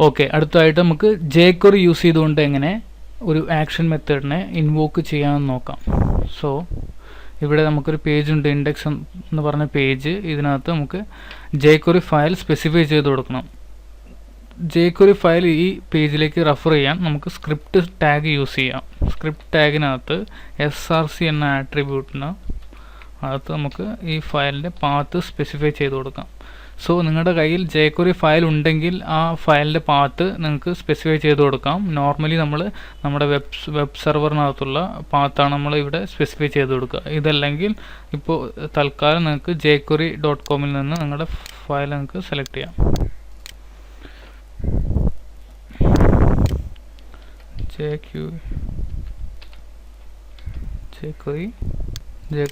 Okay, അടുത്തതായിട്ട് നമുക്ക് jQuery use ചെയ്തുകൊണ്ട് എങ്ങനെ ഒരു ആക്ഷൻ മെത്തേഡിനെ ഇൻവോക്ക് ചെയ്യാമെന്ന് നോക്കാം. സോ ഇവിടെ നമുക്കൊരു പേജ് ഉണ്ട്, ഇൻഡെക്സ് എന്ന് പറഞ്ഞ പേജ്. ഇതിനകത്ത് നമുക്ക് jQuery ഫയൽ സ്പെസിഫൈ ചെയ്ത് കൊടുക്കണം. jQuery ഫയൽ ഈ പേജിലേക്ക് റെഫർ ചെയ്യാൻ നമുക്ക് സ്ക്രിപ്റ്റ് ടാഗ് യൂസ് ചെയ്യാം. സ്ക്രിപ്റ്റ് ടാഗിനകത്ത് src എന്ന ആട്രിബ്യൂട്ടിന് അകത്ത് നമുക്ക് ഈ ഫയലിൻ്റെ പാത്ത് സ്പെസിഫൈ ചെയ്ത് കൊടുക്കാം. സോ നിങ്ങളുടെ കയ്യിൽ jQuery ഫയൽ ഉണ്ടെങ്കിൽ ആ ഫയലിൻ്റെ പാത്ത് നിങ്ങൾക്ക് സ്പെസിഫൈ ചെയ്ത് കൊടുക്കാം. നോർമലി നമ്മൾ നമ്മുടെ വെബ് സെർവറിനകത്തുള്ള പാത്താണ് നമ്മൾ ഇവിടെ സ്പെസിഫൈ ചെയ്ത് കൊടുക്കുക. ഇതല്ലെങ്കിൽ ഇപ്പോൾ തൽക്കാലം നിങ്ങൾക്ക് jQuery.com നിന്ന് നിങ്ങളുടെ ഫയൽ നിങ്ങൾക്ക് സെലക്ട് ചെയ്യാം.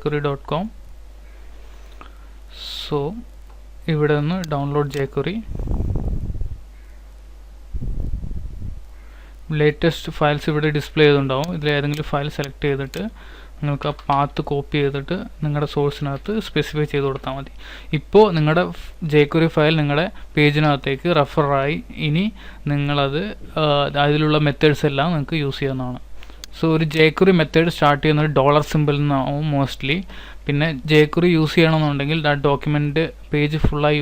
jQuery.com. സോ ഇവിടെ നിന്ന് ഡൗൺലോഡ് jQuery. ലേറ്റസ്റ്റ് ഫയൽസ് ഇവിടെ ഡിസ്പ്ലേ ചെയ്തിട്ടുണ്ടാവും. ഇതിൽ ഏതെങ്കിലും ഫയൽ സെലക്ട് ചെയ്തിട്ട് നിങ്ങൾക്ക് ആ പാത്ത് കോപ്പി ചെയ്തിട്ട് നിങ്ങളുടെ സോഴ്സിനകത്ത് സ്പെസിഫൈ ചെയ്ത് കൊടുത്താൽ മതി. ഇപ്പോൾ നിങ്ങളുടെ jQuery ഫയൽ നിങ്ങളുടെ പേജിനകത്തേക്ക് റെഫറായി. ഇനി നിങ്ങളത് അതിലുള്ള മെത്തേഡ്സ് എല്ലാം നിങ്ങൾക്ക് യൂസ് ചെയ്യാവുന്നതാണ്. സോ ഒരു jQuery മെത്തേഡ് സ്റ്റാർട്ട് ചെയ്യുന്നത് ഡോളർ സിമ്പിൾ നിന്നാവും മോസ്റ്റ്ലി. പിന്നെ jQuery യൂസ് ചെയ്യണമെന്നുണ്ടെങ്കിൽ ആ ഡോക്യുമെൻ്റ് പേജ് ഫുള്ളായി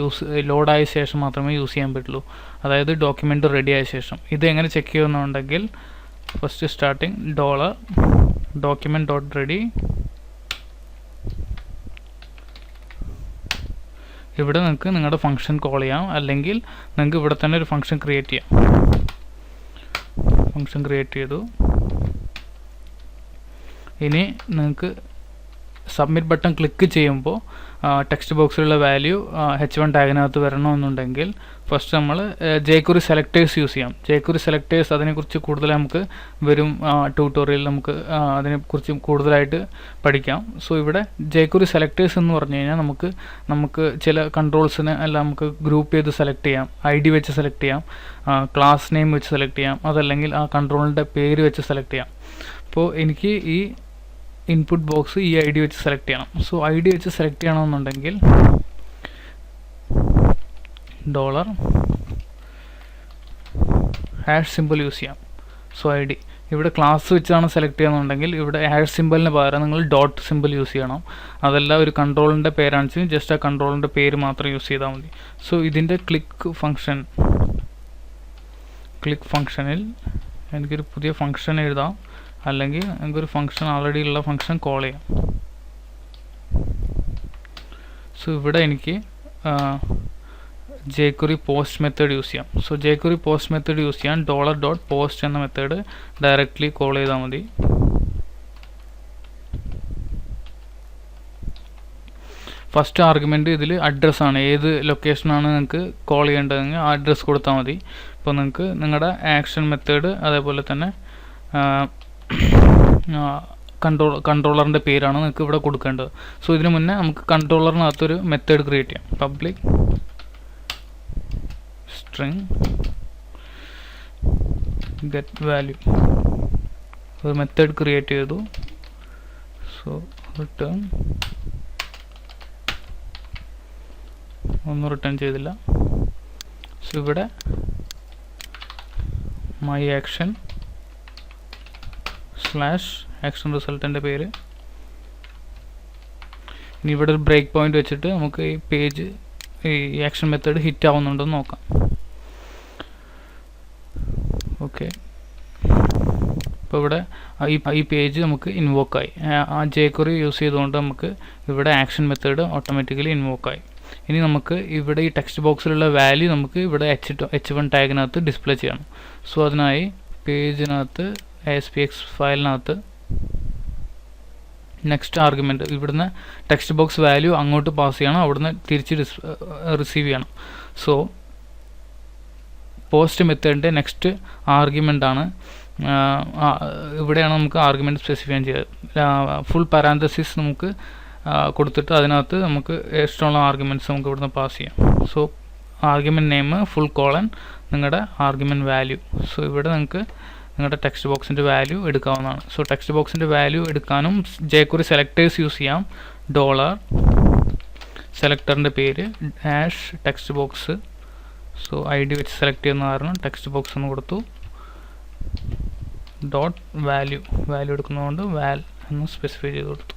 ലോഡായ ശേഷം മാത്രമേ യൂസ് ചെയ്യാൻ പറ്റുള്ളൂ. അതായത് ഡോക്യുമെൻ്റ് റെഡി ആയ ശേഷം. ഇത് എങ്ങനെ ചെക്ക് ചെയ്യുന്നുണ്ടെങ്കിൽ ഫസ്റ്റ് സ്റ്റാർട്ടിങ് document.ready. ഇവിടെ നിങ്ങൾക്ക് നിങ്ങളുടെ ഫംഗ്ഷൻ കോൾ ചെയ്യാം, അല്ലെങ്കിൽ നിങ്ങൾക്ക് ഇവിടെ തന്നെ ഒരു ഫംഗ്ഷൻ ക്രിയേറ്റ് ചെയ്യാം. ഫംഗ്ഷൻ ക്രിയേറ്റ് ചെയ്തു. ഇനി നിങ്ങൾക്ക് സബ്മിറ്റ് ബട്ടൺ ക്ലിക്ക് ചെയ്യുമ്പോൾ ടെക്സ്റ്റ് ബോക്സിലുള്ള വാല്യൂ h1 ടാഗിനകത്ത് വരണമെന്നുണ്ടെങ്കിൽ ഫസ്റ്റ് നമ്മൾ jQuery സെലക്ടേഴ്സ് യൂസ് ചെയ്യാം. jQuery സെലക്ടേഴ്സ് അതിനെക്കുറിച്ച് കൂടുതൽ നമുക്ക് വരും ട്യൂട്ടോറിയൽ നമുക്ക് അതിനെക്കുറിച്ച് കൂടുതലായിട്ട് പഠിക്കാം. സോ ഇവിടെ jQuery സെലക്ടേഴ്സ് എന്ന് പറഞ്ഞു കഴിഞ്ഞാൽ നമുക്ക് ചില കൺട്രോൾസിനെ എല്ലാം നമുക്ക് ഗ്രൂപ്പ് ചെയ്ത് സെലക്ട് ചെയ്യാം. ID വെച്ച് സെലക്ട് ചെയ്യാം, ക്ലാസ് നെയിം വെച്ച് സെലക്ട് ചെയ്യാം, അതല്ലെങ്കിൽ ആ കൺട്രോളിൻ്റെ പേര് വെച്ച് സെലക്ട് ചെയ്യാം. അപ്പോൾ എനിക്ക് ഈ ഇൻപുട്ട് ബോക്സ് ഈ ID വെച്ച് സെലക്ട് ചെയ്യണം. സോ ID വെച്ച് സെലക്ട് ചെയ്യണമെന്നുണ്ടെങ്കിൽ $# സിമ്പിൾ യൂസ് ചെയ്യാം. സോ ID ഇവിടെ ക്ലാസ് വെച്ചാണ് സെലക്ട് ചെയ്യുന്നുണ്ടെങ്കിൽ ഇവിടെ # സിമ്പിളിന് പകരം നിങ്ങൾ ഡോട്ട് സിമ്പിൾ യൂസ് ചെയ്യണം. അതല്ല ഒരു കൺട്രോളിൻ്റെ പേരാണെന്ന് ജസ്റ്റ് ആ കൺട്രോളിൻ്റെ പേര് മാത്രം യൂസ് ചെയ്താൽ മതി. സോ ഇതിൻ്റെ ക്ലിക്ക് ഫംഗ്ഷനിൽ എനിക്കൊരു പുതിയ ഫംഗ്ഷൻ എഴുതാം, അല്ലെങ്കിൽ നമുക്കൊരു ഫംഗ്ഷൻ ഓൾറെഡി ഉള്ള ഫംഗ്ഷൻ കോൾ ചെയ്യാം. സോ ഇവിടെ എനിക്ക് jQuery പോസ്റ്റ് മെത്തേഡ് യൂസ് ചെയ്യാം. So jQuery post method use ചെയ്യാൻ $.post എന്ന മെത്തേഡ് ഡയറക്റ്റ്ലി കോൾ ചെയ്താൽ മതി. ഫസ്റ്റ് ആർഗ്യുമെൻറ്റ് ഇതിൽ അഡ്രസ്സാണ്. ഏത് ലൊക്കേഷനാണ് നിങ്ങൾക്ക് കോൾ ചെയ്യേണ്ടതെങ്കിൽ ആ അഡ്രസ്സ് കൊടുത്താൽ മതി. ഇപ്പോൾ നിങ്ങൾക്ക് നിങ്ങളുടെ ആക്ഷൻ മെത്തേഡ് അതേപോലെ തന്നെ കൺട്രോളറിൻ്റെ പേരാണ് നിങ്ങൾക്ക് ഇവിടെ കൊടുക്കേണ്ടത്. സോ ഇതിന് മുന്നേ നമുക്ക് കൺട്രോളറിനകത്തൊരു മെത്തേഡ് ക്രിയേറ്റ് ചെയ്യാം. പബ്ലിക് സ്ട്രിങ് ഗെറ്റ് വാല്യൂ ഒരു മെത്തേഡ് ക്രിയേറ്റ് ചെയ്തു. സോ റിട്ടേൺ ഒന്നും റിട്ടേൺ ചെയ്തില്ല. സോ ഇവിടെ മൈ ആക്ഷൻ /ആക്ഷൻ റിസൾട്ടിൻ്റെ പേര്. ഇനി ഇവിടെ ഒരു ബ്രേക്ക് പോയിന്റ് വെച്ചിട്ട് നമുക്ക് ഈ പേജ് ഈ ആക്ഷൻ മെത്തേഡ് ഹിറ്റ് ആവുന്നുണ്ടെന്ന് നോക്കാം. ഓക്കെ, ഇപ്പോൾ ഇവിടെ ഈ പേജ് നമുക്ക് ഇൻവോക്കായി. ആ jQuery യൂസ് ചെയ്തുകൊണ്ട് നമുക്ക് ഇവിടെ ആക്ഷൻ മെത്തേഡ് ഓട്ടോമാറ്റിക്കലി ഇൻവോക്കായി. ഇനി നമുക്ക് ഇവിടെ ഈ ടെക്സ്റ്റ് ബോക്സിലുള്ള വാല്യൂ നമുക്ക് ഇവിടെ h1 ടാഗിനകത്ത് ഡിസ്പ്ലേ ചെയ്യണം. സോ അതിനായി പേജിനകത്ത് ASPX ഫയലിനകത്ത് നെക്സ്റ്റ് ആർഗ്യുമെൻറ്റ് ഇവിടുന്ന് ടെക്സ്റ്റ് ബോക്സ് വാല്യൂ അങ്ങോട്ട് പാസ് ചെയ്യണം, അവിടുന്ന് തിരിച്ച് റിസീവ് ചെയ്യണം. സോ പോസ്റ്റ് മെത്തേഡിൻ്റെ നെക്സ്റ്റ് ആർഗ്യുമെൻ്റ് ആണ് ഇവിടെയാണ് നമുക്ക് ആർഗ്യുമെൻറ്റ് സ്പെസിഫൈ ചെയ്യാൻ. ഫുൾ പാരാന്തസിസ് നമുക്ക് കൊടുത്തിട്ട് അതിനകത്ത് നമുക്ക് ഇഷ്ടമുള്ള ആർഗ്യുമെൻറ്റ്സ് നമുക്ക് ഇവിടുന്ന് പാസ് ചെയ്യാം. So argument name full colon നിങ്ങളുടെ ആർഗ്യുമെൻറ്റ് വാല്യൂ. സോ ഇവിടെ നിങ്ങൾക്ക് നിങ്ങളുടെ ടെക്സ്റ്റ് ബോക്സിൻ്റെ വാല്യൂ എടുക്കാവുന്നതാണ്. സോ ടെക്സ്റ്റ് ബോക്സിൻ്റെ വാല്യൂ എടുക്കാനും jQuery സെലക്ടേഴ്സ് യൂസ് ചെയ്യാം. $, സെലക്ടറിൻ്റെ പേര് #text box. So I D വെച്ച് സെലക്ട് ചെയ്യുന്ന കാരണം ടെക്സ്റ്റ് ബോക്സ് എന്ന് കൊടുത്തു. ഡോട്ട് വാല്യൂ എടുക്കുന്നതുകൊണ്ട് വാൽ എന്ന് സ്പെസിഫൈ ചെയ്ത് കൊടുത്തു.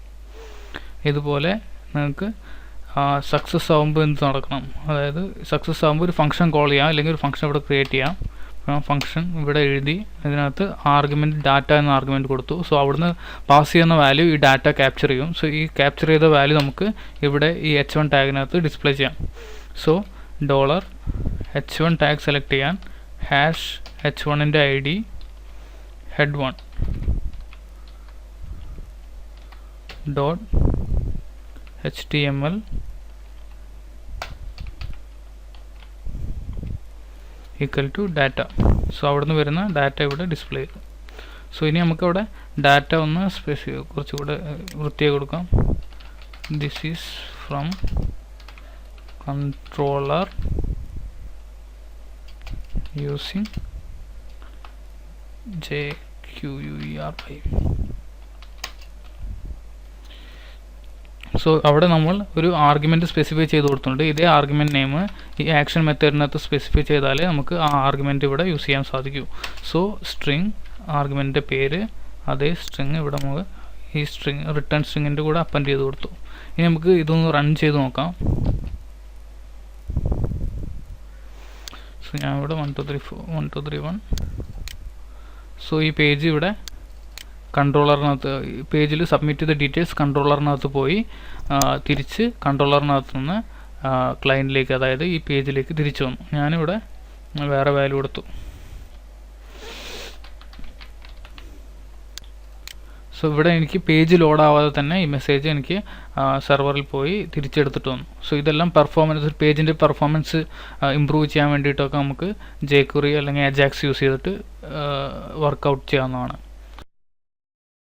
ഇതുപോലെ നിങ്ങൾക്ക് സക്സസ് ആകുമ്പോൾ എന്ത് നടക്കണം, അതായത് സക്സസ് ആകുമ്പോൾ ഒരു ഫംഗ്ഷൻ കോൾ ചെയ്യാം, അല്ലെങ്കിൽ ഒരു ഫംഗ്ഷൻ ഇവിടെ ക്രിയേറ്റ് ചെയ്യാം. ഫംഗ്ഷൻ ഇവിടെ എഴുതി ഇതിനകത്ത് ആർഗ്യുമെൻറ്റ് ഡാറ്റ എന്ന ആർഗ്യുമെൻറ്റ് കൊടുത്തു. സോ അവിടുന്ന് പാസ് ചെയ്യുന്ന വാല്യൂ ഈ ഡാറ്റ ക്യാപ്ചർ ചെയ്യും. സോ ഈ ക്യാപ്ചർ ചെയ്ത വാല്യൂ നമുക്ക് ഇവിടെ ഈ h1 ടാഗിനകത്ത് ഡിസ്പ്ലേ ചെയ്യാം. സോ $h1 ടാഗ് സെലക്ട് ചെയ്യാൻ ഹാഷ് h1ൻ്റെ I D head1 dot HTML equal to data. So അവിടെ നിന്ന് വരുന്ന ഡാറ്റ ഇവിടെ ഡിസ്പ്ലേ ചെയ്തു. സോ ഇനി നമുക്കവിടെ ഡാറ്റ ഒന്ന് കുറച്ചുകൂടെ വൃത്തിയായി കൊടുക്കാം. This is from controller using JQuery. So അവിടെ നമ്മൾ ഒരു ആർഗ്യുമെൻറ്റ് സ്പെസിഫൈ ചെയ്ത് കൊടുത്തിട്ടുണ്ട്. ഇതേ ആർഗ്യുമെൻറ്റ് നെയിം ഈ ആക്ഷൻ മെത്തേഡിനകത്ത് സ്പെസിഫൈ ചെയ്താലേ നമുക്ക് ആ ആർഗ്യുമെൻറ്റ് ഇവിടെ യൂസ് ചെയ്യാൻ സാധിക്കൂ. സോ സ്ട്രിങ് ആർഗ്യുമെൻറ്റിൻ്റെ പേര്, അതേ സ്ട്രിങ് ഇവിടെ നമുക്ക് ഈ സ്ട്രിങ് റിട്ടേൺ സ്ട്രിങ്ങിൻ്റെ കൂടെ അപ്പൻഡ് ചെയ്ത് കൊടുത്തു. ഇനി നമുക്ക് ഇതൊന്ന് റൺ ചെയ്ത് നോക്കാം. സോ ഞാൻ ഇവിടെ 1 2 3 4 1 2 3 1. സോ ഈ പേജ് ഇവിടെ കൺട്രോളറിനകത്ത് പേജിൽ സബ്മിറ്റ് ചെയ്ത ഡീറ്റെയിൽസ് കൺട്രോളറിനകത്ത് പോയി തിരിച്ച് കൺട്രോളറിനകത്ത് നിന്ന് ക്ലയൻറ്റിലേക്ക്, അതായത് ഈ പേജിലേക്ക് തിരിച്ചു വന്നു. ഞാനിവിടെ വേറെ വാല്യൂ കൊടുത്തു. സോ ഇവിടെ എനിക്ക് പേജ് ലോഡാവാതെ തന്നെ ഈ മെസ്സേജ് എനിക്ക് സെർവറിൽ പോയി തിരിച്ചെടുത്തിട്ട് വന്നു. സോ ഇതെല്ലാം പെർഫോമൻസ്, പേജിൻ്റെ പെർഫോമൻസ് ഇമ്പ്രൂവ് ചെയ്യാൻ വേണ്ടിയിട്ടൊക്കെ നമുക്ക് jQuery അല്ലെങ്കിൽ Ajax യൂസ് ചെയ്തിട്ട് വർക്കൗട്ട് ചെയ്യാവുന്നതാണ്.